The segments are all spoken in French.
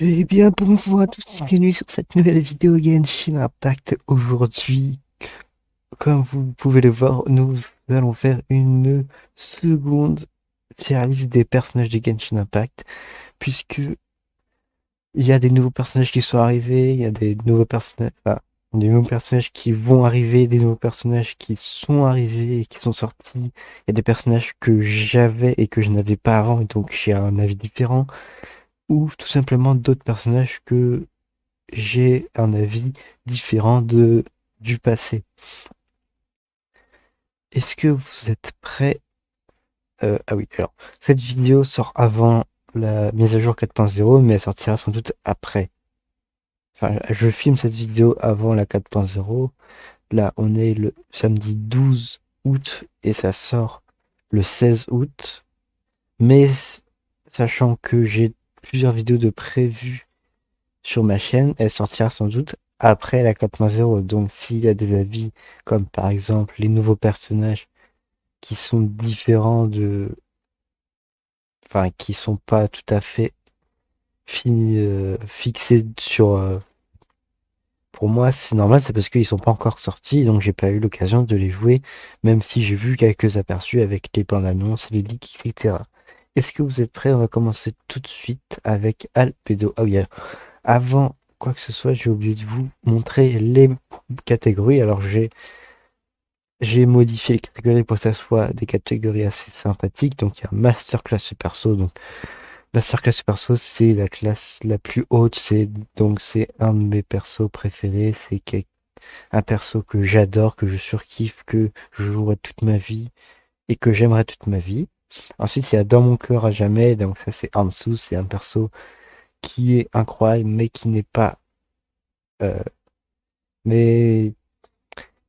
Eh bien, bonjour à tous et bienvenue sur cette nouvelle vidéo Genshin Impact. Aujourd'hui, comme vous pouvez le voir, nous allons faire une seconde tier list des personnages de Genshin Impact, puisque il y a des nouveaux personnages qui sont arrivés, il y a des nouveaux personnages, enfin, des nouveaux personnages qui vont arriver, des nouveaux personnages qui sont arrivés et qui sont sortis. Il y a des personnages que j'avais et que je n'avais pas avant, et donc j'ai un avis différent, ou tout simplement d'autres personnages que j'ai un avis différent du passé. Est-ce que vous êtes prêts? Ah oui, alors, cette vidéo sort avant la mise à jour 4.0, mais elle sortira sans doute après. Enfin, je filme cette vidéo avant la 4.0. Là, on est le samedi 12 août et ça sort le 16 août. Mais sachant que j'ai plusieurs vidéos de prévues sur ma chaîne, elle sortira sans doute après la 4.0. Donc s'il y a des avis comme par exemple les nouveaux personnages qui sont différents enfin qui sont pas tout à fait fixés sur, pour moi c'est normal, c'est parce qu'ils sont pas encore sortis, donc j'ai pas eu l'occasion de les jouer, même si j'ai vu quelques aperçus avec les bandes annonces, les leaks, etc. Est-ce que vous êtes prêts? On va commencer tout de suite avec Albedo. Ah oui, alors, avant quoi que ce soit, j'ai oublié de vous montrer les catégories. Alors j'ai modifié les catégories pour que ça soit des catégories assez sympathiques. Donc il y a Masterclass Super Perso. Donc Masterclass Super Perso, c'est la classe la plus haute. C'est un de mes persos préférés. Un perso que j'adore, que je surkiffe, que je jouerai toute ma vie et que j'aimerais toute ma vie. Ensuite, il y a Dans mon cœur à jamais. Donc ça c'est Hansu. C'est un perso qui est incroyable, mais euh, mais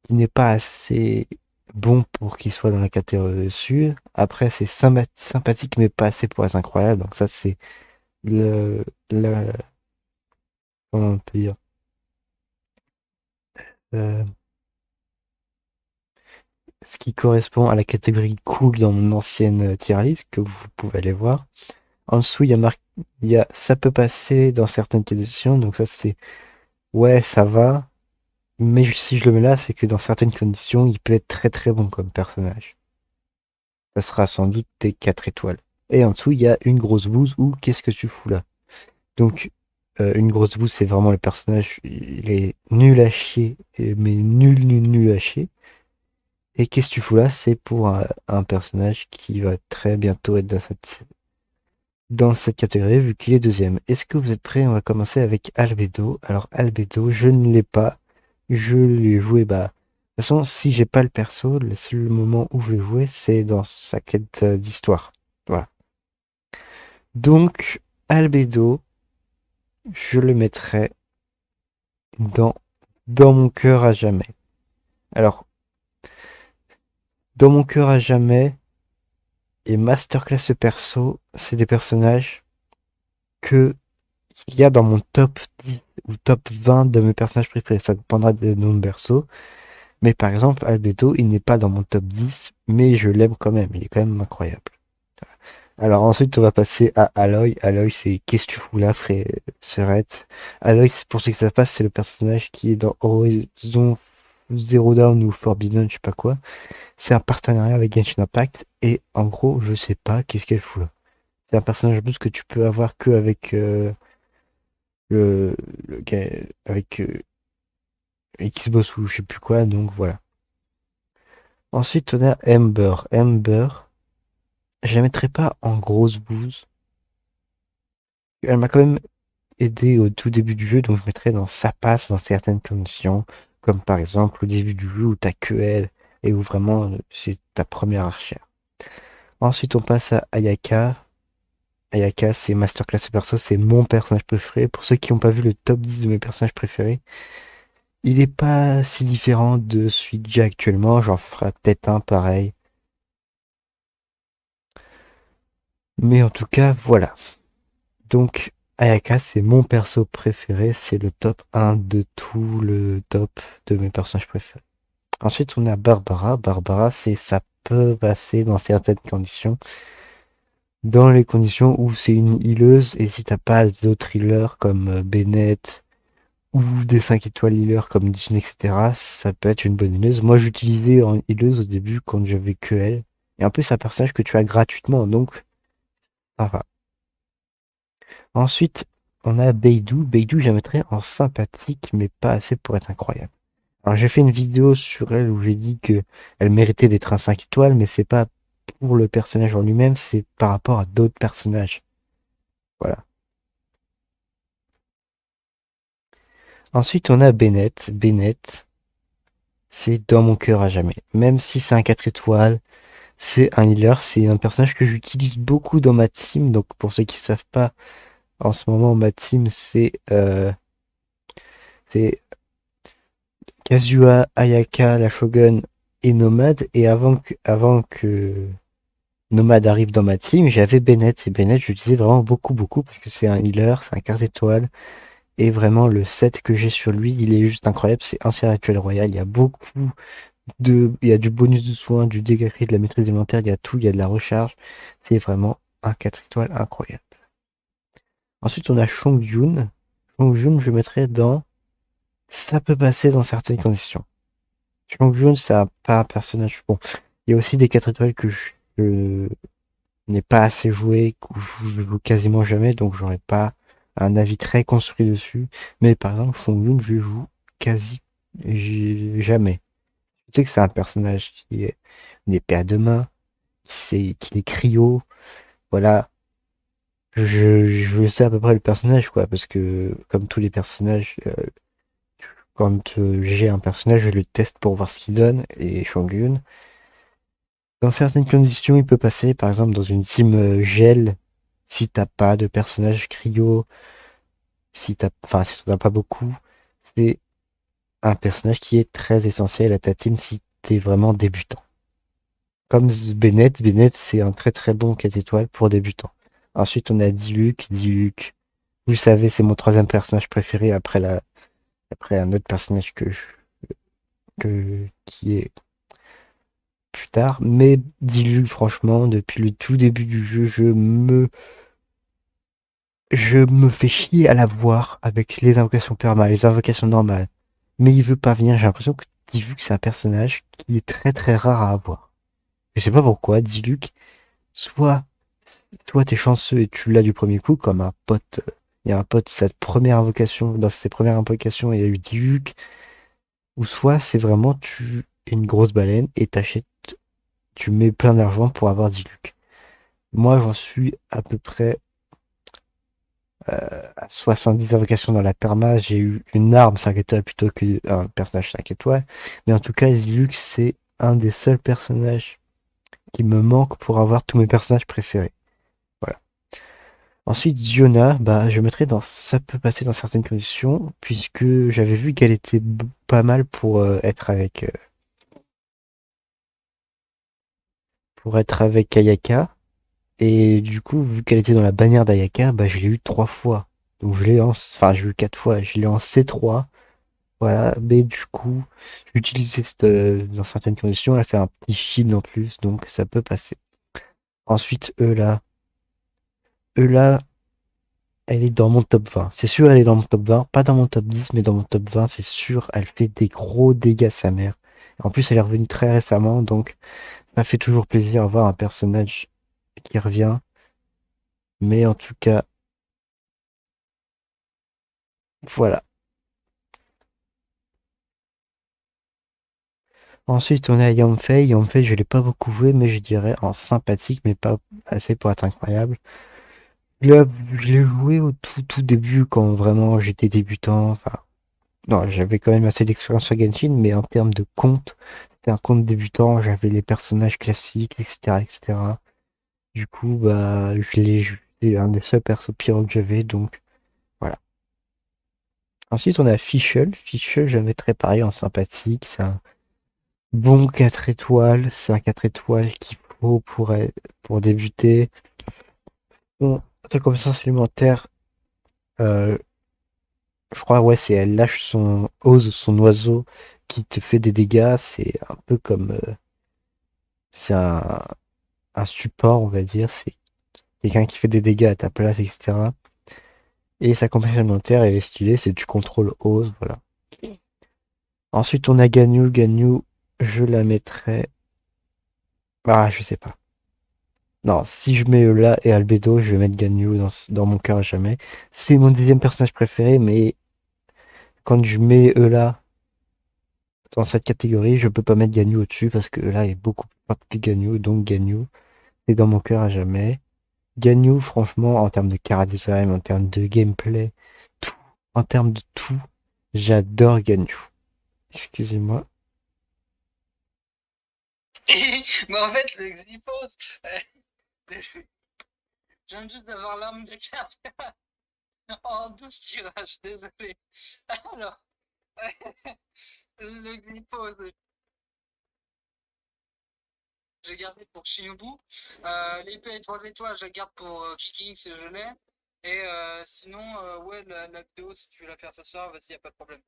qui n'est pas assez bon pour qu'il soit dans la catégorie dessus. Après, c'est sympathique, mais pas assez pour être incroyable. Donc ça, c'est le, le, comment on peut dire, euh, ce qui correspond à la catégorie cool dans mon ancienne tier list, que vous pouvez aller voir. En dessous, il y a ça peut passer dans certaines conditions. Donc ça, c'est ouais, ça va. Mais si je le mets là, c'est que dans certaines conditions, il peut être très très bon comme personnage. Ça sera sans doute des 4 étoiles. Et en dessous, il y a une grosse bouse ou qu'est-ce que tu fous là? Donc, une grosse bouse, c'est vraiment le personnage, il est nul à chier, mais nul, nul, nul à chier. Et qu'est-ce que tu fous là? C'est pour un personnage qui va très bientôt être dans cette catégorie, vu qu'il est deuxième. Est-ce que vous êtes prêts? On va commencer avec Albedo. Alors, Albedo, je ne l'ai pas. Je l'ai joué, bah. De toute façon, si j'ai pas le perso, le seul moment où je vais jouer, c'est dans sa quête d'histoire. Voilà. Donc, Albedo, je le mettrai dans, dans mon cœur à jamais. Alors, dans mon cœur à jamais et Masterclass perso, c'est des personnages que il y a dans mon top 10 ou top 20 de mes personnages préférés. Ça dépendra de mon perso. Mais par exemple, Albedo, il n'est pas dans mon top 10, mais je l'aime quand même. Il est quand même incroyable. Alors ensuite, on va passer à Aloy. Aloy, c'est qu'est-ce que tu fous là, frère, Serette. Aloy, pour ceux qui savent pas, c'est le personnage qui est dans Horizon Zero Dawn ou Forbidden, je sais pas quoi. C'est un partenariat avec Genshin Impact. Et en gros, je sais pas qu'est-ce qu'elle fout là. C'est un personnage en plus que tu peux avoir que avec avec Xbox ou je sais plus quoi. Donc voilà. Ensuite, on a Ember. Ember, je la mettrai pas en grosse bouse. Elle m'a quand même aidé au tout début du jeu, donc je mettrais dans sa passe dans certaines conditions, comme par exemple au début du jeu où t'as que elle et où vraiment c'est ta première archère. Ensuite, on passe à Ayaka. Ayaka, c'est Masterclass perso, c'est mon personnage préféré. Pour ceux qui n'ont pas vu le top 10 de mes personnages préférés, il est pas si différent de celui que j'ai actuellement. J'en ferai peut-être un pareil. Mais en tout cas, voilà. Donc, Ayaka, c'est mon perso préféré. C'est le top 1 de tout le top de mes personnages préférés. Ensuite, on a Barbara. Barbara, c'est ça peut passer dans certaines conditions. dans les conditions où c'est une healeuse et si t'as pas d'autres healers comme Bennett ou des 5 étoiles healers comme Disney, etc., ça peut être une bonne healeuse. Moi, j'utilisais en healeuse au début quand j'avais que elle. Et en plus, c'est un personnage que tu as gratuitement, donc ça va. Ensuite, on a Beidou. Beidou, je la mettrais en sympathique, mais pas assez pour être incroyable. Alors, j'ai fait une vidéo sur elle où j'ai dit que elle méritait d'être un 5 étoiles, mais c'est pas pour le personnage en lui-même, c'est par rapport à d'autres personnages. Voilà. Ensuite, on a Bennett. Bennett, c'est dans mon cœur à jamais. Même si c'est un 4 étoiles, c'est un healer, c'est un personnage que j'utilise beaucoup dans ma team. Donc, pour ceux qui ne savent pas, en ce moment, ma team, c'est Kazuha, Ayaka, la Shogun et Nomad. Et avant que Nomad arrive dans ma team, j'avais Bennett. Et Bennett, j'utilisais vraiment beaucoup, beaucoup parce que c'est un healer, c'est un 4 étoiles. Et vraiment, le set que j'ai sur lui, il est juste incroyable. C'est ancien rituel royal. Il y a du bonus de soins, du dégât crit, de la maîtrise élémentaire, il y a tout, il y a de la recharge. C'est vraiment un 4 étoiles incroyable. Ensuite, on a Chongyun. Chongyun, je le mettrais dans ça peut passer dans certaines conditions. Chongyun, pas un personnage. Bon, il y a aussi des 4 étoiles que je n'ai pas assez joué, que je joue quasiment jamais, donc j'aurais pas un avis très construit dessus. Mais par exemple, Chongyun, je joue quasi jamais. Tu sais que c'est un personnage qui est une épée à deux mains, qu'il est cryo, voilà. Je sais à peu près le personnage, quoi, parce que comme tous les personnages, quand j'ai un personnage, je le teste pour voir ce qu'il donne, et Shogun, dans certaines conditions, il peut passer, par exemple, dans une team gel, si t'as pas de personnage cryo, si t'en as pas beaucoup, c'est un personnage qui est très essentiel à ta team si t'es vraiment débutant. Comme Bennett, Bennett, c'est un très très bon 4 étoiles pour débutant. Ensuite, on a Diluc. Diluc, vous le savez, c'est mon troisième personnage préféré après un autre personnage qui est plus tard. Mais Diluc, franchement, depuis le tout début du jeu, je me fais chier à la voir avec les invocations perma, les invocations normales. Mais il veut pas venir. J'ai l'impression que Diluc, c'est un personnage qui est très très rare à avoir. Je sais pas pourquoi, Diluc, soit, soit t'es chanceux et tu l'as du premier coup, comme un pote. Il y a un pote, dans ses premières invocations, il y a eu Diluc. Ou soit c'est vraiment tu es une grosse baleine et tu mets plein d'argent pour avoir Diluc. Moi, j'en suis à peu près à 70 invocations dans la perma. J'ai eu une arme 5 étoiles plutôt qu'un personnage 5 étoiles. Mais en tout cas, Diluc, c'est un des seuls personnages qui me manque pour avoir tous mes personnages préférés. Voilà. Ensuite, Ziona, bah, je mettrais dans ça peut passer dans certaines conditions, puisque j'avais vu qu'elle était pas mal pour être avec Ayaka. Et du coup, vu qu'elle était dans la bannière d'Ayaka, bah, je l'ai eu 3 fois. Donc enfin, j'ai eu 4 fois. Je l'ai en C3. Voilà. Mais du coup, j'ai utilisé dans certaines conditions. Elle fait un petit shield en plus. Donc, ça peut passer. Ensuite, Eula, elle est dans mon top 20. C'est sûr, elle est dans mon top 20. Pas dans mon top 10, mais dans mon top 20, c'est sûr. Elle fait des gros dégâts, sa mère. En plus, elle est revenue très récemment. Donc, ça fait toujours plaisir d'avoir un personnage qui revient. Mais en tout cas, voilà. Ensuite, on a Yamfei. Yamfei, je l'ai pas beaucoup joué, mais je dirais en sympathique, mais pas assez pour être incroyable. Là, je l'ai joué au tout, tout début quand vraiment j'étais débutant. Enfin, non, j'avais quand même assez d'expérience sur Genshin, mais en termes de compte, c'était un compte débutant. J'avais les personnages classiques, etc., etc. Du coup, bah, c'est un des seuls persos pyro que j'avais, donc voilà. Ensuite, on a Fischl. Fischl, je le mettrais pareil en sympathique. C'est un bon 4 étoiles, c'est un 4 étoiles qu'il faut pour débuter. Bon, ta compétence alimentaire, euh, je crois, ouais, c'est elle lâche son oiseau qui te fait des dégâts. C'est un peu comme, c'est un support, on va dire. quelqu'un qui fait des dégâts à ta place, etc. Et sa compétence élémentaire, elle est stylée, c'est tu contrôles Ose, voilà. Ensuite, on a Ganyu. Ganyu, je la mettrais. Ah, je sais pas. Non, si je mets Eula et Albedo, je vais mettre Ganyu dans mon cœur à jamais. C'est mon deuxième personnage préféré, mais quand je mets Eula dans cette catégorie, je peux pas mettre Ganyu au-dessus parce que Eula est beaucoup plus forte que Ganyu, donc Ganyu est dans mon cœur à jamais. Ganyu, franchement, en termes de chara-design, en termes de gameplay, tout, en termes de tout, j'adore Ganyu. Excusez-moi. Mais en fait, le Xyphos, je viens juste d'avoir l'arme du carte en 12 tirages, désolé. Alors, le Xyphos, j'ai gardé pour Shinobu. L'épée 3 étoiles, je la garde pour Kiki si je l'ai. Et sinon, ouais, la vidéo, si tu veux la faire ce soir, vas-y, y a pas de problème.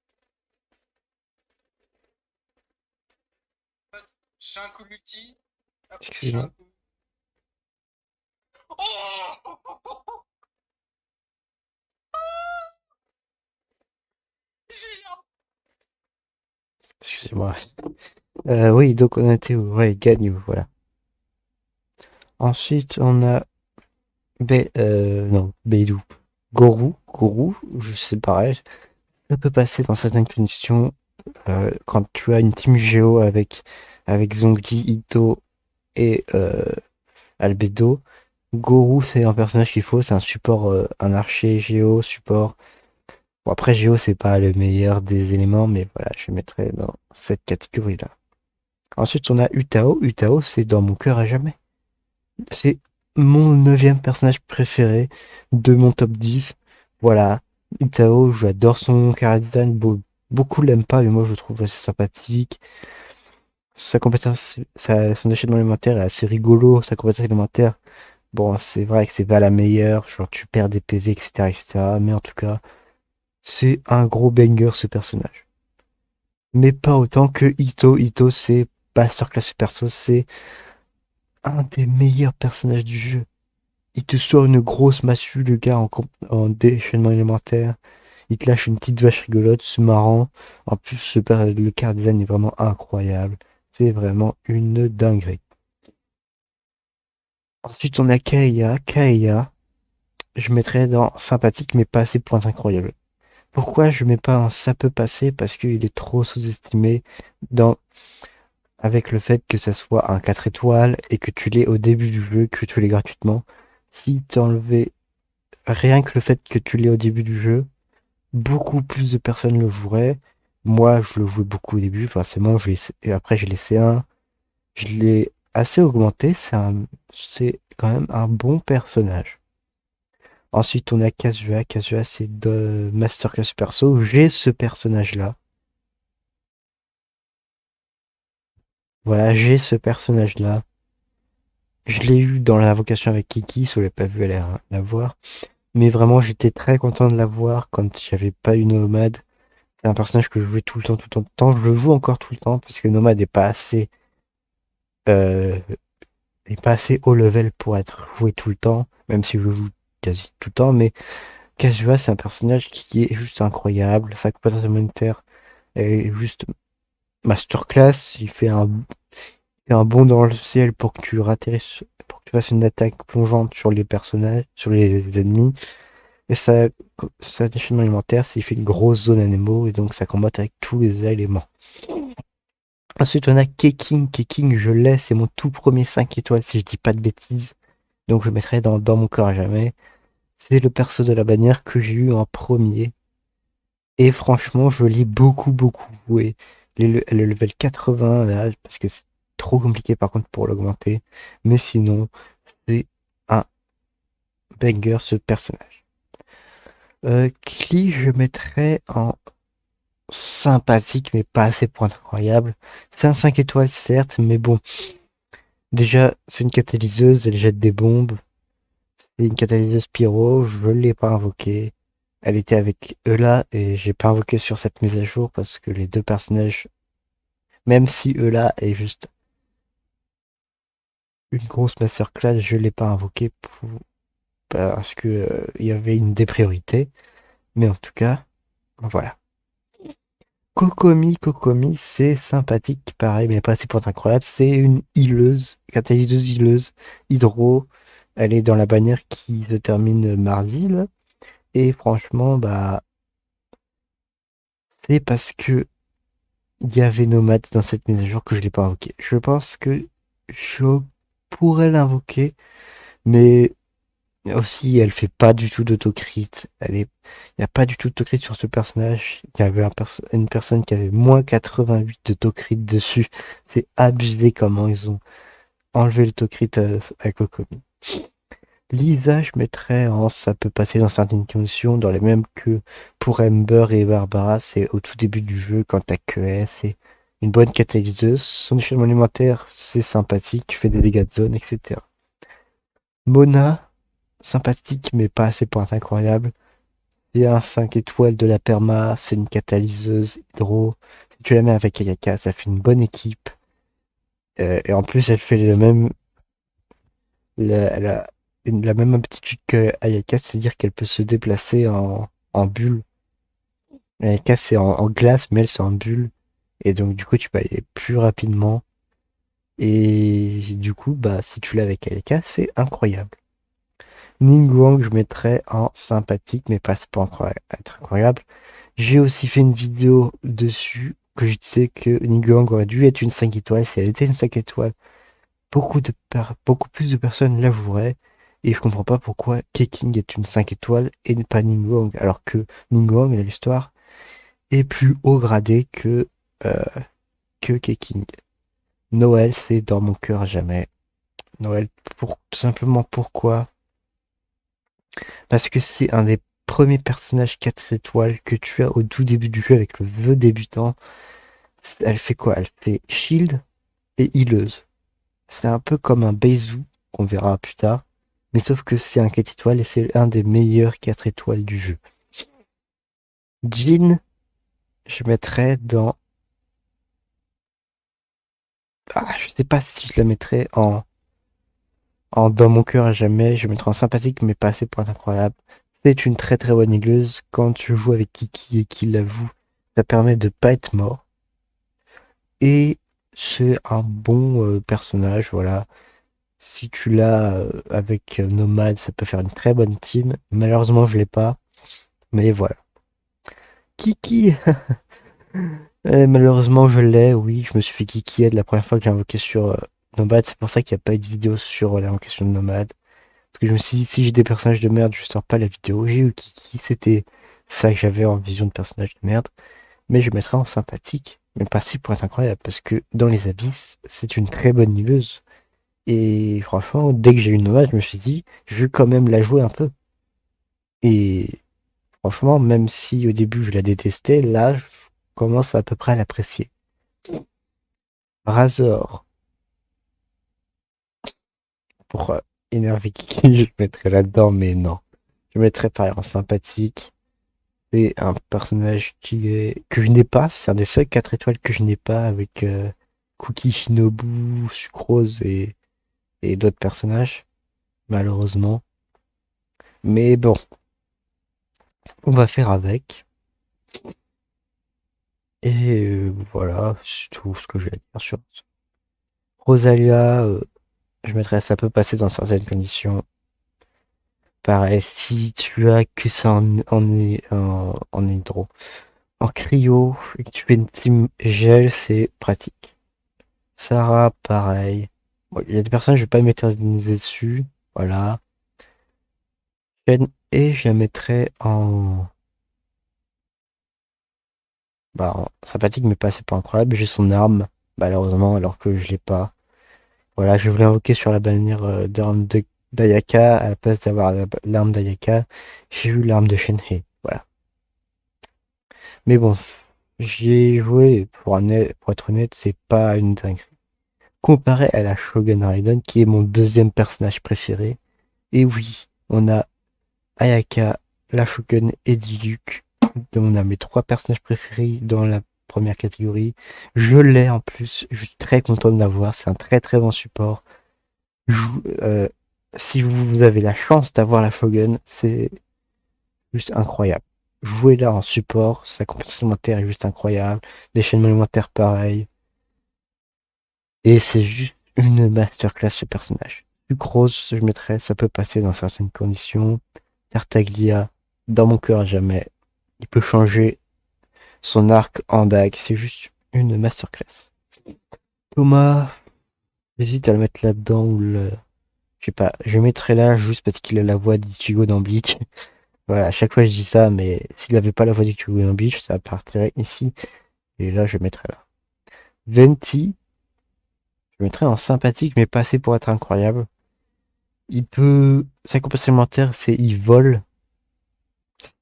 Shinkuluti. Hop, Excusez-moi. Shinku. Oh, géant. Excusez-moi. Oui, donc on était où? Ouais, Ganyu, voilà. Ensuite, on a non, Beidou. Goru, je sais pareil. Ça peut passer dans certaines conditions quand tu as une team Géo avec Zongji, Ito et Albedo. Goru, c'est un personnage qu'il faut, c'est un support, un archer Géo, support. Bon, après, Géo, c'est pas le meilleur des éléments, mais voilà, je le mettrais dans cette catégorie-là. Ensuite, on a Utao. Utao, c'est dans mon cœur à jamais. C'est mon neuvième personnage préféré de mon top 10. Voilà, Utao, j'adore son chara-design. Beaucoup l'aiment pas, mais moi je le trouve assez sympathique. Sa compétence, son déchaînement élémentaire est assez rigolo. Sa compétence élémentaire, bon, c'est vrai que c'est pas la meilleure. Genre, tu perds des PV, etc., etc. Mais en tout cas, c'est un gros banger ce personnage. Mais pas autant que Ito. Ito, c'est Masterclass Super Sauce. C'est un des meilleurs personnages du jeu. Il te sort une grosse massue, le gars, en déchaînement élémentaire. Il te lâche une petite vache rigolote, c'est marrant. En plus, le card design est vraiment incroyable. C'est vraiment une dinguerie. Ensuite, on a Kaeya. Kaeya, je mettrais dans sympathique, mais pas assez pour incroyable. Pourquoi je mets pas un ça peut passer? Parce qu'il est trop sous-estimé dans, avec le fait que ça soit un 4 étoiles et que tu l'aies au début du jeu, que tu l'aies gratuitement. Si t'enlevais rien que le fait que tu l'aies au début du jeu, beaucoup plus de personnes le joueraient. Moi, je le jouais beaucoup au début, forcément. Et après, j'ai laissé un. Je l'ai assez augmenté. C'est quand même un bon personnage. Ensuite, on a Kazuha. Kazuha, c'est de Masterclass Perso. J'ai ce personnage-là. Voilà, j'ai ce personnage-là. Je l'ai eu dans l'invocation avec Kiki, si vous l'avez pas vu, la voir. Mais vraiment, j'étais très content de la voir quand j'avais pas eu Nomade. C'est un personnage que je jouais tout le temps, tout le temps, tout le temps. Je le joue encore tout le temps parce que Nomad euh, est pas assez haut level pour être joué tout le temps, même si je le joue quasi tout le temps. Mais Kazuha, c'est un personnage qui est juste incroyable. Sa compétence monétaire est juste masterclass. Il fait un bond dans le ciel pour que pour que tu fasses une attaque plongeante sur les personnages, sur les ennemis. Et sa déchaînement alimentaire, c'est qu'il fait une grosse zone anémo et donc ça combat avec tous les éléments. Ensuite, on a Keking. Keking, je l'ai, c'est mon tout premier 5 étoiles, si je dis pas de bêtises. Donc, je le mettrai dans mon cœur à jamais. C'est le perso de la bannière que j'ai eu en premier. Et franchement, je l'ai beaucoup, beaucoup joué. Le level 80, là, parce que c'est trop compliqué par contre pour l'augmenter. Mais sinon, c'est un banger ce personnage. Klee, je mettrais en sympathique, mais pas assez pour être incroyable. C'est un 5 étoiles, certes, mais bon. Déjà, c'est une catalyseuse, elle jette des bombes. C'est une catalyseuse pyro, je l'ai pas invoquée. Elle était avec Eula et j'ai pas invoqué sur cette mise à jour parce que les deux personnages, même si Eula est juste une grosse masterclass, je l'ai pas invoqué parce que il y avait une des priorités. Mais en tout cas, voilà. Kokomi, c'est sympathique, pareil, mais pas assez pour être incroyable. C'est une healeuse, catalyseuse healeuse, hydro. Elle est dans la bannière qui se termine mardi, là. Et franchement, bah, c'est parce que il y avait Nomade dans cette mise à jour que je l'ai pas invoqué. Je pense que je pourrais l'invoquer, mais aussi elle fait pas du tout d'autocrit. Il y a pas du tout d'autocrit sur ce personnage. Il y avait une personne qui avait moins 88 d'autocrit dessus. C'est abusé comment ils ont enlevé l'autocrit à Kokomi. Lisa, je mettrais en ça peut passer dans certaines conditions, dans les mêmes que pour Ember et Barbara, c'est au tout début du jeu, quand t'as que S, c'est une bonne catalyseuse. Son échelle alimentaire, c'est sympathique, tu fais des dégâts de zone, etc. Mona, sympathique, mais pas assez pour être incroyable. C'est un 5 étoiles de la perma, c'est une catalyseuse hydro. Si tu la mets avec Ayaka, ça fait une bonne équipe. Et en plus, elle fait le même, elle a la même aptitude que Ayaka, c'est-à-dire qu'elle peut se déplacer en bulle. Ayaka, c'est en glace, mais elle, c'est en bulle. Et donc, du coup, tu peux aller plus rapidement. Et du coup, bah, si tu l'as avec Ayaka, c'est incroyable. Ningguang, je mettrais en sympathique, mais pas, c'est pas être incroyable. J'ai aussi fait une vidéo dessus que je disais que Ningguang aurait dû être une 5 étoiles. Si elle était une 5 étoiles, beaucoup plus de personnes l'avoueraient. Et je comprends pas pourquoi Keking est une 5 étoiles et pas Ningguang. Alors que Ningguang, l'histoire, est plus haut gradé euh, que Keking. Noël, c'est dans mon cœur à jamais. Noël, tout simplement pourquoi? Parce que c'est un des premiers personnages 4 étoiles que tu as au tout début du jeu avec le vœu débutant. Elle fait quoi? Elle fait shield et healeuse. C'est un peu comme un Beizu qu'on verra plus tard. Mais sauf que c'est un 4 étoiles et c'est un des meilleurs 4 étoiles du jeu. Jean, je mettrais dans... Ah, je sais pas si je la mettrais en dans mon cœur à jamais. Je mettrais en sympathique mais pas assez pour être incroyable. C'est une très très bonne healeuse. Quand tu joues avec Kiki et qu'il l'avoue, ça permet de pas être mort. Et c'est un bon personnage, voilà. Si tu l'as avec Nomad, ça peut faire une très bonne team. Malheureusement, je l'ai pas. Mais voilà. Kiki, malheureusement, je l'ai. Oui, je me suis fait Kiki Head la première fois que j'ai invoqué sur Nomad. C'est pour ça qu'il n'y a pas eu de vidéo sur l'invocation de Nomad. Parce que je me suis dit, si j'ai des personnages de merde, je sors pas la vidéo. J'ai eu Kiki, c'était ça que j'avais en vision de personnage de merde. Mais je mettrais en sympathique. Mais pas si pour être incroyable. Parce que dans les abysses, c'est une très bonne niveuse. Et franchement, dès que j'ai eu Nomad, je me suis dit, je vais quand même la jouer un peu. Et franchement, même si au début je la détestais, là, je commence à peu près à l'apprécier. Razor, pour énerver Kiki, je mettrais là-dedans, mais non. Je mettrais pareil en sympathique. C'est un personnage que je n'ai pas. C'est un des seuls 4 étoiles que je n'ai pas avec Cookie Shinobu, Sucrose et d'autres personnages, malheureusement. Mais bon, on va faire avec. Et voilà, c'est tout ce que j'ai à dire sur ça. Rosalia, je mettrais ça peut passer dans certaines conditions. Pareil, si tu as que ça en hydro. En cryo, et que tu fais une team gel, c'est pratique. Sarah, pareil. Bon, il y a des personnes, je vais pas m'éterniser dessus. Voilà. Et je la mettrais en sympathique, mais pas c'est pas incroyable. J'ai son arme, malheureusement, alors que je l'ai pas. Voilà, je voulais invoquer sur la bannière d'arme d'Ayaka, à la place d'avoir l'arme d'Ayaka, j'ai eu l'arme de Shenhei. Voilà. Mais bon, j'y ai joué, pour être honnête, c'est pas une dinguerie. Comparé à la Shogun Raiden, qui est mon deuxième personnage préféré, et oui, on a Ayaka, la Shogun et Diluc. On a mes trois personnages préférés dans la première catégorie. Je l'ai en plus, je suis très content de l'avoir, c'est un très très bon support. Si vous avez la chance d'avoir la Shogun, c'est juste incroyable. Jouer là en support, sa compétence élémentaire est juste incroyable. Les chaînes élémentaires, pareil. Et c'est juste une masterclass ce personnage. Sucrose, je mettrais, ça peut passer dans certaines conditions. Tartaglia, dans mon cœur à jamais. Il peut changer son arc en dague. C'est juste une masterclass. Thomas, j'hésite à le mettre là-dedans ou le. Je sais pas, je le mettrais là juste parce qu'il a la voix d'Ichigo dans Bleach. Voilà, à chaque fois je dis ça, mais s'il avait pas la voix d'Ichigo dans Bleach, ça partirait ici. Et là, je le mettrais là. Venti, je le mettrais en sympathique, mais pas assez pour être incroyable. Il peut. Sa compétence élémentaire, c'est il vole.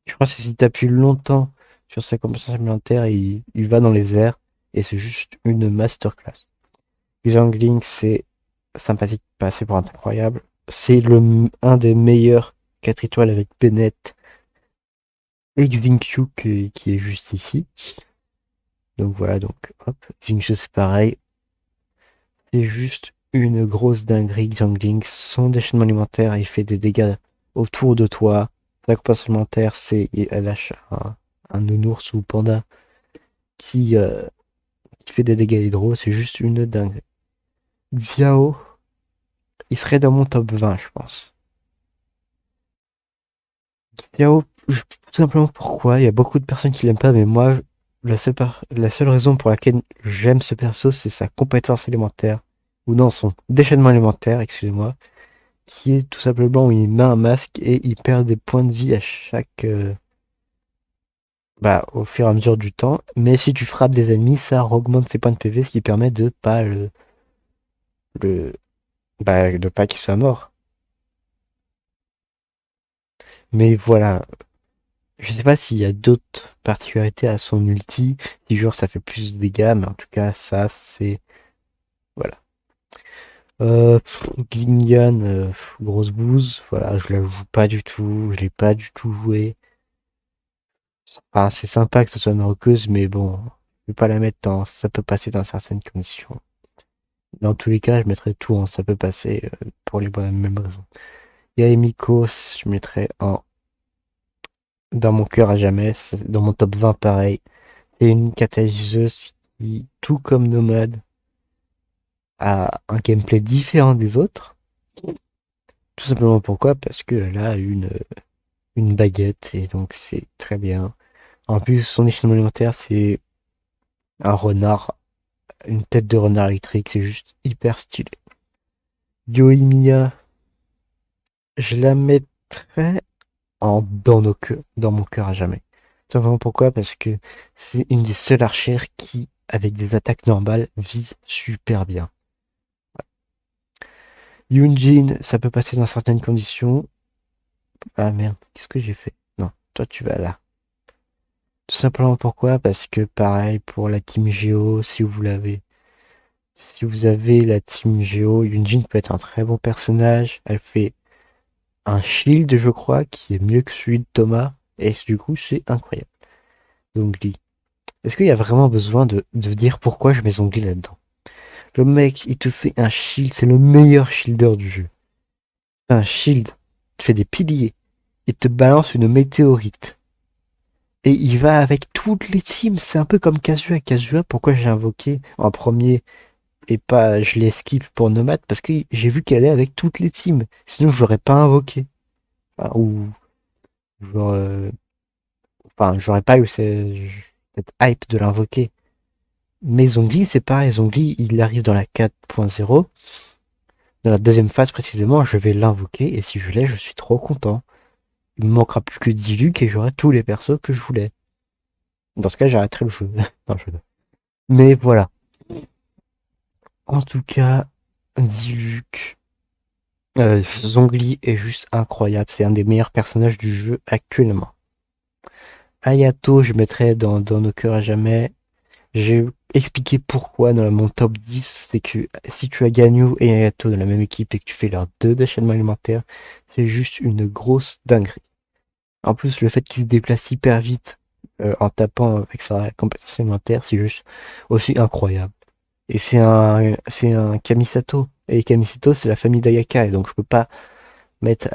Je crois que si t'appuies longtemps sur sa compétence élémentaire, il va dans les airs. Et c'est juste une masterclass. Xiangling, c'est sympathique, pas assez pour être incroyable. C'est un des meilleurs 4 étoiles avec Bennett et Xingqiu qui est juste ici. Donc voilà, donc hop, Xingqiu c'est pareil. C'est juste une grosse dinguerie, Xiangling. Son déchaînement alimentaire, il fait des dégâts autour de toi. Sa compétence alimentaire, elle lâche un nounours ou panda qui, euh, qui fait des dégâts hydro. C'est juste une dinguerie. Xiao, il serait dans mon top 20, je pense. Xiao, tout simplement pourquoi, il y a beaucoup de personnes qui l'aiment pas, mais moi, la seule raison pour laquelle j'aime ce perso, c'est sa compétence élémentaire, ou non, son déchaînement élémentaire, excusez-moi, qui est tout simplement où il met un masque et il perd des points de vie à chaque, bah, au fur et à mesure du temps. Mais si tu frappes des ennemis, ça augmente ses points de PV, ce qui permet de pas le, de pas qu'il soit mort. Mais voilà, je sais pas s'il y a d'autres particularités à son ulti, si genre ça fait plus de dégâts, mais en tout cas, ça, c'est. Voilà. Xingyan, grosse bouse, voilà, je la joue pas du tout, je l'ai pas du tout joué. Enfin, c'est sympa que ce soit une roqueuse, mais bon, je vais pas la mettre dans. Ça peut passer dans certaines conditions. Dans tous les cas, je mettrais tout en ça peut passer pour les bonnes mêmes raisons. Yaemikos, je mettrais en. Dans mon cœur à jamais, dans mon top 20 pareil. C'est une catalyseuse qui, tout comme Nomade, a un gameplay différent des autres. Tout simplement pourquoi? Parce qu'elle a une baguette et donc c'est très bien. En plus, son échelle alimentaire, c'est un renard, une tête de renard électrique, c'est juste hyper stylé. Yoimiya, je la mettrais dans mon cœur à jamais. Tout simplement pourquoi? Parce que c'est une des seules archères qui, avec des attaques normales, vise super bien. Yunjin, ça peut passer dans certaines conditions. Ah merde, qu'est-ce que j'ai fait? Non, toi tu vas là. Tout simplement pourquoi? Parce que pareil pour la Team Geo, si vous l'avez. Si vous avez la Team Geo, Yunjin peut être un très bon personnage. Elle fait un shield, je crois, qui est mieux que celui de Thomas. Et du coup, c'est incroyable. Zongli. Est-ce qu'il y a vraiment besoin de dire pourquoi je mets Zongli là-dedans? Le mec, il te fait un shield, c'est le meilleur shielder du jeu. Un shield, il te fait des piliers, il te balance une météorite. Et il va avec toutes les teams. C'est un peu comme Kazuha. Kazuha, pourquoi j'ai invoqué en premier et pas je l'ai skip pour Nomad? Parce que j'ai vu qu'elle est avec toutes les teams. Sinon, je l'aurais pas invoqué. Enfin, ou genre, enfin, j'aurais pas eu cette hype de l'invoquer. Mais Zongli, c'est pareil. Zongli, il arrive dans la 4.0. Dans la deuxième phase précisément, je vais l'invoquer. Et si je l'ai, je suis trop content. Il me manquera plus que Diluc et j'aurai tous les persos que je voulais. Dans ce cas, j'arrêterai le jeu. Non, mais voilà. En tout cas, Diluc, Zhongli est juste incroyable. C'est un des meilleurs personnages du jeu actuellement. Ayato, je mettrais dans nos cœurs à jamais. J'ai expliqué pourquoi dans mon top 10. C'est que si tu as Ganyu et Ayato dans la même équipe et que tu fais leurs deux déchaînements alimentaires, c'est juste une grosse dinguerie. En plus, le fait qu'il se déplace hyper vite en tapant avec sa compétence alimentaire, c'est juste aussi incroyable. Et c'est un Kamisato. Et Kamisato, c'est la famille d'Ayaka. Et donc, je peux pas. mettre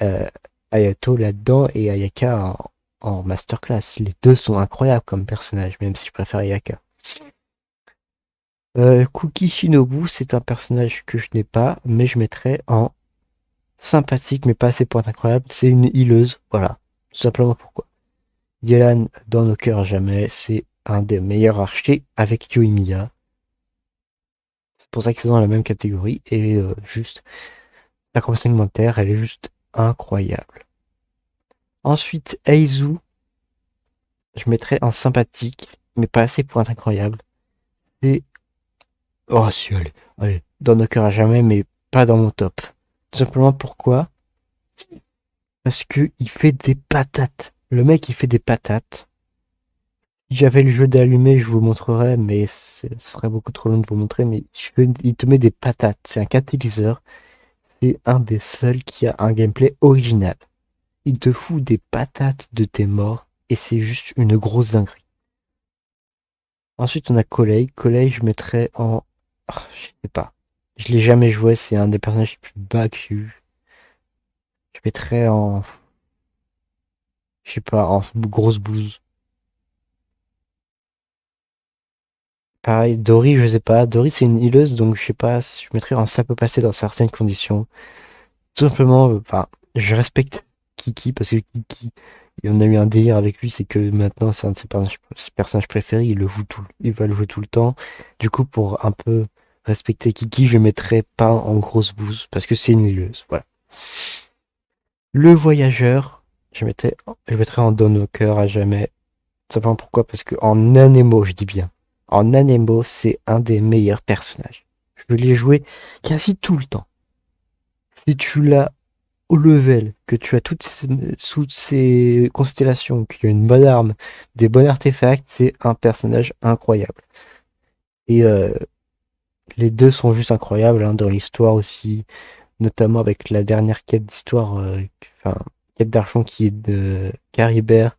Ayato là-dedans et Ayaka en masterclass. Les deux sont incroyables comme personnages, même si je préfère Ayaka. Kuki Shinobu, c'est un personnage que je n'ai pas, mais je mettrais en sympathique, mais pas assez pour être incroyable. C'est une healeuse, voilà. Tout simplement pourquoi. Yelan, dans nos cœurs jamais, c'est un des meilleurs archers avec Yoimiya. C'est pour ça qu'ils sont dans la même catégorie. Et juste, la compétence alimentaire, elle est juste incroyable. Ensuite, Eizu, je mettrais en sympathique, mais pas assez pour être incroyable. C'est... Oh si, allez, dans nos cœurs à jamais, mais pas dans mon top. Tout simplement pourquoi? Parce que il fait des patates. Le mec, il fait des patates. Si j'avais le jeu d'allumer, je vous montrerais, mais ce serait beaucoup trop long de vous montrer. Mais il te met des patates. C'est un catalyseur. C'est un des seuls qui a un gameplay original. Il te fout des patates de tes morts et c'est juste une grosse dinguerie. Ensuite, on a Collei. Collei, je mettrais en... je sais pas. Je l'ai jamais joué, c'est un des personnages les plus bas que j'ai eu. Je mettrais en... Je sais pas, en grosse bouse. Pareil, Dory, je sais pas. Dory, c'est une healeuse, donc je sais pas. Je mettrais en ça peut passer dans certaines conditions. Tout simplement, enfin, je respecte Kiki parce que Kiki, on a eu un délire avec lui, c'est que maintenant c'est un de ses personnages préférés, il va le jouer tout le temps. Du coup, pour un peu respecter Kiki, je le mettrais pas en grosse bouse parce que c'est une healeuse, voilà. Le voyageur, je mettrais en donne au cœur à jamais. Simplement pourquoi? Parce que en Anemo, je dis bien, en Anemo, c'est un des meilleurs personnages. Je l'ai joué quasi tout le temps. Si tu l'as au level, que tu as toutes ces constellations, qu'il y a une bonne arme, des bons artefacts, c'est un personnage incroyable. Et les deux sont juste incroyables hein, dans l'histoire aussi, notamment avec la dernière quête d'histoire, enfin, quête d'argent qui est de Caribert.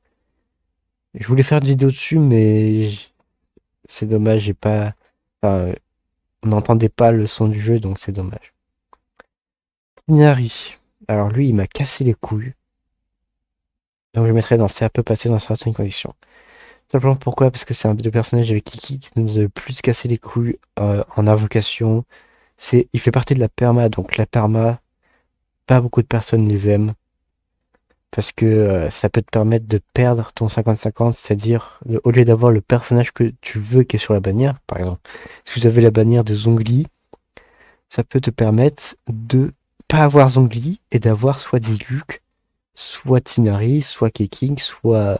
Je voulais faire une vidéo dessus, mais c'est dommage, j'ai pas. Enfin, on n'entendait pas le son du jeu, donc c'est dommage. Inari. Alors lui, il m'a cassé les couilles. Donc je le mettrais dans ça peut passer dans certaines conditions. Simplement pourquoi? Parce que c'est un des deux personnages avec Kiki qui nous a le plus cassé les couilles en invocation. Il fait partie de la perma, donc la perma, pas beaucoup de personnes les aiment. Parce que ça peut te permettre de perdre ton 50-50, c'est-à-dire au lieu d'avoir le personnage que tu veux qui est sur la bannière, par exemple, si vous avez la bannière de Zhongli, ça peut te permettre de pas avoir Zhongli et d'avoir soit Diluc, soit Tinari, soit Keking, soit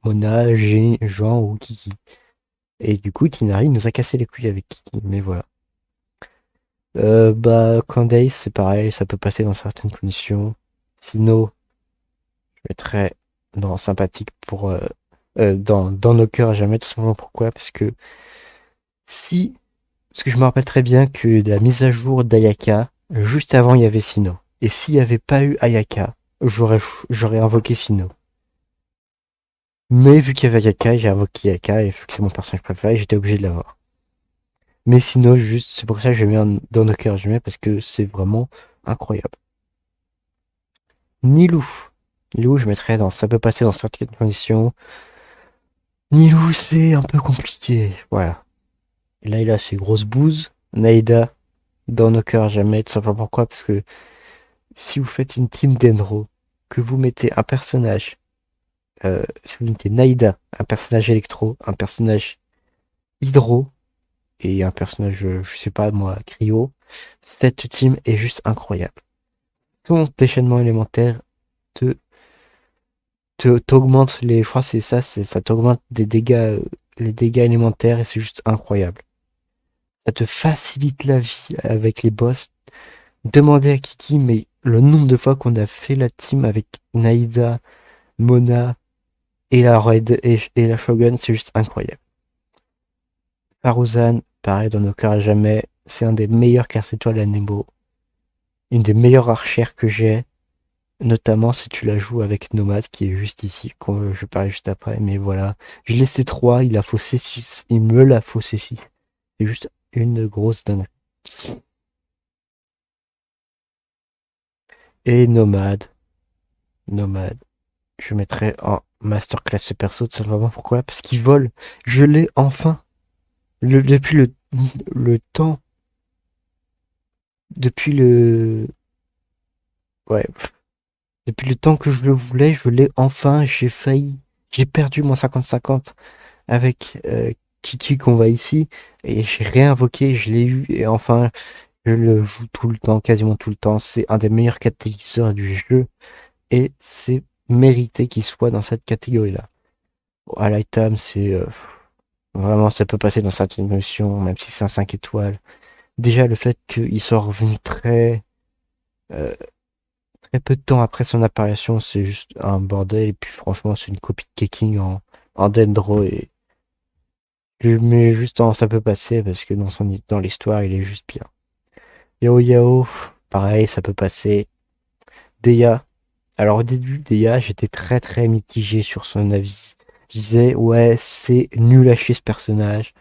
Mona, Jean ou Kiki. Et du coup, Tinari nous a cassé les couilles avec Kiki, mais voilà. Candace, c'est pareil, ça peut passer dans certaines conditions. Sino, je mettrais dans sympathique pour dans nos cœurs à jamais, tout simplement pourquoi? Si parce que je me rappelle très bien que de la mise à jour d'Ayaka, juste avant il y avait Sino. Et s'il n'y avait pas eu Ayaka, j'aurais invoqué Sino. Mais vu qu'il y avait Ayaka, j'ai invoqué Ayaka et vu que c'est mon personnage préféré, j'étais obligé de l'avoir. Mais sinon, juste, c'est pour ça que je mets dans nos cœurs, je mets parce que c'est vraiment incroyable. Nilou. Nilou, je mettrais dans ça peut passer dans certaines conditions. Nilou, c'est un peu compliqué. Voilà. Là, il a ses grosses bouses. Naïda, dans nos cœurs, jamais. Tout simplement pourquoi? Parce que si vous faites une team d'Enro, que vous mettez un personnage, si vous mettez Naïda, un personnage électro, un personnage hydro, et un personnage, je sais pas moi, cryo, cette team est juste incroyable. Ton déchaînement élémentaire te t'augmente les. Je crois que c'est ça, ça t'augmente des dégâts, les dégâts élémentaires et c'est juste incroyable. Ça te facilite la vie avec les boss. Demandez à Kiki, mais le nombre de fois qu'on a fait la team avec Naïda, Mona et la Red et la Shogun, c'est juste incroyable. Faruzan, pareil dans nos cœurs à jamais, c'est un des meilleurs 4 étoiles à Nemo. Une des meilleures archères que j'ai. Notamment si tu la joues avec Nomad qui est juste ici, je vais parler juste après, mais voilà. Je l'ai C3, il a faut C6, il me l'a faut C6. C'est juste une grosse dinguerie. Et Nomade. Nomade. Je mettrai en masterclass ce perso, tout simplement. Pourquoi? Parce qu'il vole. Je l'ai enfin. Depuis le temps. Depuis le... Ouais. Depuis le temps que je le voulais, je l'ai enfin. J'ai failli. J'ai perdu mon 50-50 avec Kiki qu'on voit ici. Et j'ai réinvoqué, je l'ai eu. Et enfin, je le joue tout le temps, quasiment tout le temps. C'est un des meilleurs catalyseurs du jeu. Et c'est mérité qu'il soit dans cette catégorie-là. À l'item, c'est vraiment, ça peut passer dans certaines notions, même si c'est un 5 étoiles. Déjà, le fait qu'il soit revenu euh, très peu de temps après son apparition, c'est juste un bordel. Et puis, franchement, c'est une copie de Keking en Dendro. Et mais juste en ça peut passer parce que dans l'histoire, il est juste bien. Yao Yao, pareil, ça peut passer. Deya. Alors, au début, Deya, j'étais très très mitigé sur son avis. Je disais, ouais, c'est nul à chier ce personnage.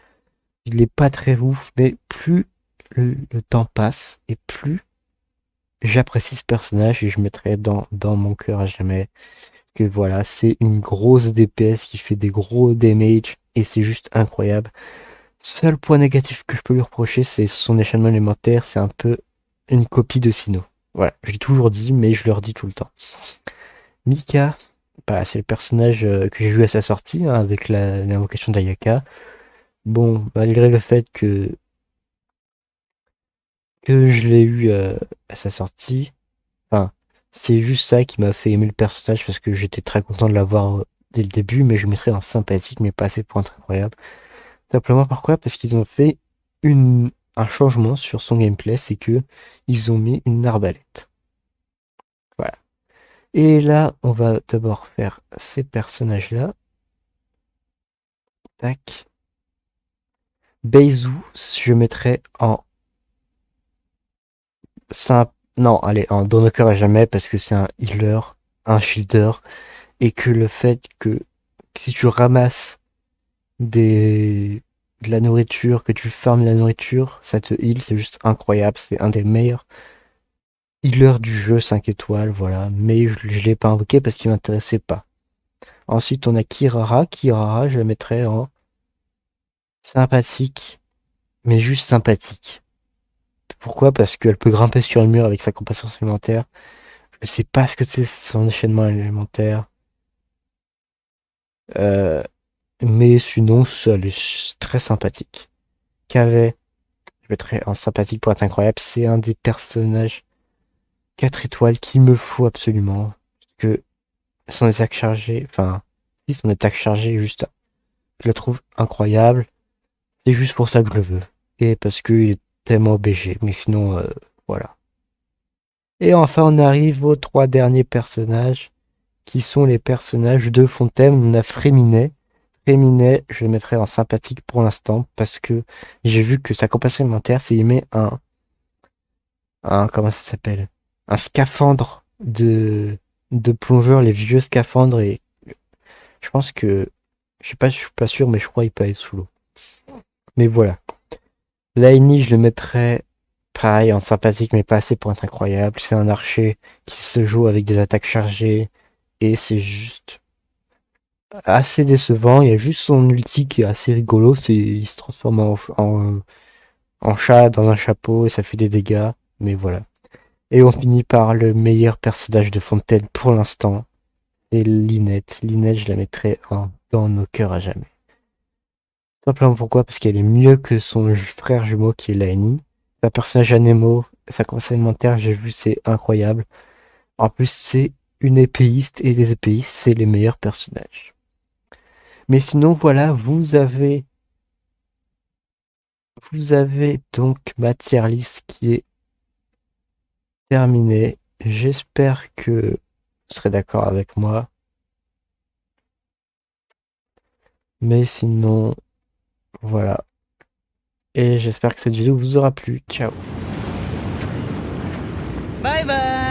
Il est pas très ouf, mais plus le temps passe et plus j'apprécie ce personnage et je mettrai dans mon cœur à jamais que voilà, c'est une grosse DPS qui fait des gros damage et c'est juste incroyable. Seul point négatif que je peux lui reprocher, c'est son échaînement élémentaire, c'est un peu une copie de Sino. Voilà, je l'ai toujours dit, mais je le redis tout le temps. Mika, bah, c'est le personnage que j'ai vu à sa sortie, hein, avec l'invocation d'Ayaka. Bon, malgré le fait que je l'ai eu à sa sortie. Enfin, c'est juste ça qui m'a fait aimer le personnage parce que j'étais très content de l'avoir dès le début, mais je mettrais un sympathique, mais pas assez pour être incroyable. Simplement pourquoi? Parce qu'ils ont fait un changement sur son gameplay, c'est que ils ont mis une arbalète. Voilà. Et là, on va d'abord faire ces personnages-là. Tac. Beizu, je mettrais en simple. Non, allez, en Don cœur à jamais parce que c'est un healer, un shielder, et que le fait que si tu ramasses de la nourriture, que tu farmes la nourriture, ça te heal, c'est juste incroyable. C'est un des meilleurs healers du jeu, 5 étoiles, voilà. Mais je l'ai pas invoqué parce qu'il m'intéressait pas. Ensuite, on a Kirara. Kirara, je la mettrais en sympathique, mais juste sympathique. Pourquoi? Parce qu'elle peut grimper sur le mur avec sa compétence élémentaire. Je sais pas ce que c'est son enchaînement élémentaire. Euh, mais sinon, elle est très sympathique. Kavé, je mettrais en sympathique pour être incroyable. C'est un des personnages 4 étoiles qu'il me faut absolument. Parce que son attaque chargée, enfin, si son attaque chargée est juste, je le trouve incroyable. C'est juste pour ça que je le veux. Et parce qu'il est tellement BG. Mais sinon, voilà. Et enfin, on arrive aux 3 derniers personnages, qui sont les personnages de Fontaine. On a Fréminet. Fréminet, je le mettrai en sympathique pour l'instant, parce que j'ai vu que sa compassion alimentaire, c'est il met comment ça s'appelle? Un scaphandre de plongeur, les vieux scaphandres, et je pense que, je sais pas, je suis pas sûr, mais je crois qu'il peut être sous l'eau. Mais voilà. Laini, je le mettrais pareil en sympathique, mais pas assez pour être incroyable. C'est un archer qui se joue avec des attaques chargées, et c'est juste assez décevant. Il y a juste son ulti qui est assez rigolo, il se transforme en chat dans un chapeau et ça fait des dégâts, mais voilà. Et on finit par le meilleur personnage de Fontaine pour l'instant, c'est Lynette. Lynette, je la mettrai dans nos cœurs à jamais. Simplement pourquoi? Parce qu'elle est mieux que son frère jumeau qui est Laini. C'est un personnage anémo, sa conseil alimentaire, j'ai vu, c'est incroyable. En plus, c'est une épéiste et les épéistes, c'est les meilleurs personnages. Mais sinon, voilà, vous avez donc ma tier list qui est terminée. J'espère que vous serez d'accord avec moi. Mais sinon, voilà. Et j'espère que cette vidéo vous aura plu. Ciao. Bye bye.